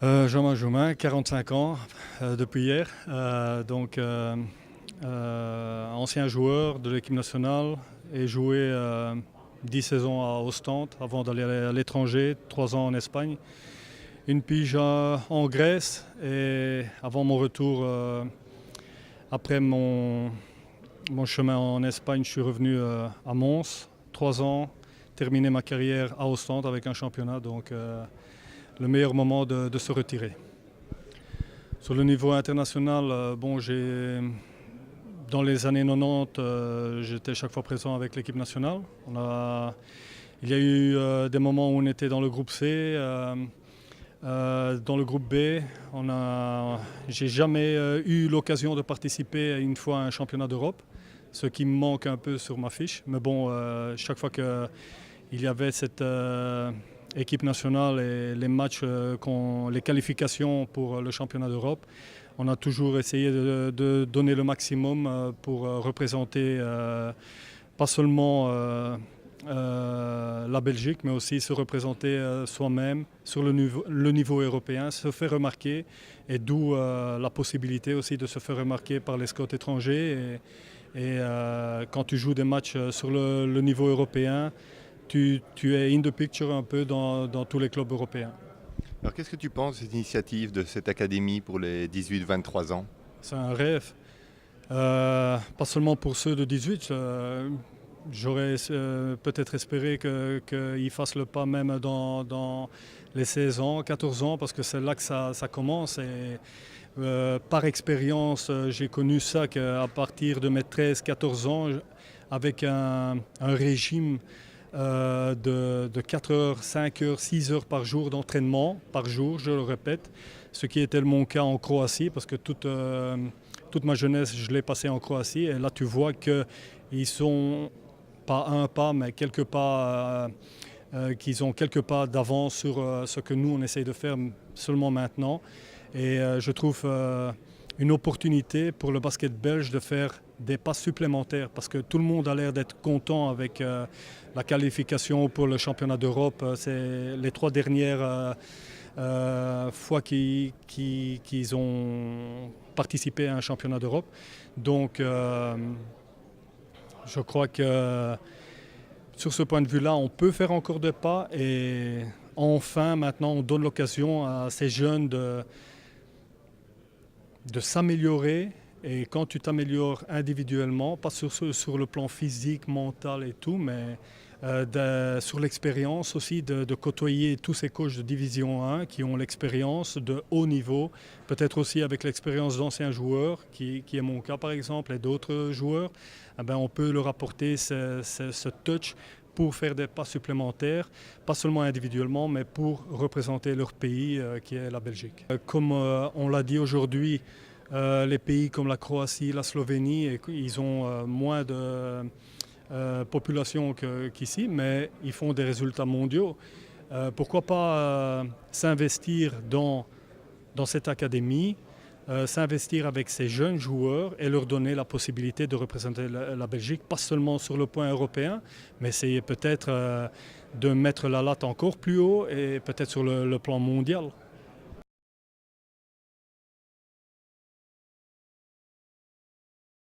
Jean-Marc Joumin, 45 ans depuis hier. Ancien joueur de l'équipe nationale et joué 10 saisons à Ostende avant d'aller à l'étranger, 3 ans en Espagne. Une pige en Grèce et avant mon retour, après mon chemin en Espagne, je suis revenu à Mons, 3 ans, terminé ma carrière à Ostende avec un championnat. Le meilleur moment de se retirer. Sur le niveau international, dans les années 90, j'étais chaque fois présent avec l'équipe nationale. Il y a eu des moments où on était dans le groupe C, dans le groupe B. J'ai jamais eu l'occasion de participer une fois à un championnat d'Europe, ce qui me manque un peu sur ma fiche. Mais bon, chaque fois qu'il y avait cette équipe nationale et les matchs, les qualifications pour le championnat d'Europe, on a toujours essayé de donner le maximum pour représenter pas seulement la Belgique, mais aussi se représenter soi-même sur le niveau européen, se faire remarquer, et d'où la possibilité aussi de se faire remarquer par les scouts étrangers. Quand tu joues des matchs sur le niveau européen, tu es in the picture un peu dans tous les clubs européens. Alors qu'est-ce que tu penses de cette initiative de cette académie pour les 18-23 ans? C'est un rêve, pas seulement pour ceux de 18. J'aurais peut-être espéré qu'ils fassent le pas même dans les 16 ans, 14 ans, parce que c'est là que ça commence. Par expérience, j'ai connu ça qu'à partir de mes 13-14 ans, avec un régime de 4 heures, 5 heures, 6 heures par jour d'entraînement, par jour, je le répète, ce qui était mon cas en Croatie, parce que toute ma jeunesse, je l'ai passée en Croatie. Et là, tu vois qu'ils sont pas un pas, mais quelques pas, qu'ils ont quelques pas d'avance sur ce que nous, on essaye de faire seulement maintenant. Et je trouve une opportunité pour le basket belge de faire des pas supplémentaires, parce que tout le monde a l'air d'être content avec la qualification pour le championnat d'Europe. C'est les 3 dernières fois qu'ils ont participé à un championnat d'Europe. Donc je crois que sur ce point de vue-là, on peut faire encore des pas, et enfin maintenant on donne l'occasion à ces jeunes de s'améliorer. Et quand tu t'améliores individuellement, pas sur le plan physique, mental et tout, mais sur l'expérience aussi de côtoyer tous ces coachs de Division 1 qui ont l'expérience de haut niveau, peut-être aussi avec l'expérience d'anciens joueurs, qui est mon cas par exemple, et d'autres joueurs, on peut leur apporter ce touch pour faire des pas supplémentaires, pas seulement individuellement, mais pour représenter leur pays qui est la Belgique. Comme on l'a dit aujourd'hui, les pays comme la Croatie, la Slovénie, ils ont moins de population qu'ici, mais ils font des résultats mondiaux. Pourquoi pas s'investir dans cette académie, s'investir avec ces jeunes joueurs et leur donner la possibilité de représenter la Belgique, pas seulement sur le point européen, mais essayer peut-être de mettre la latte encore plus haut et peut-être sur le plan mondial.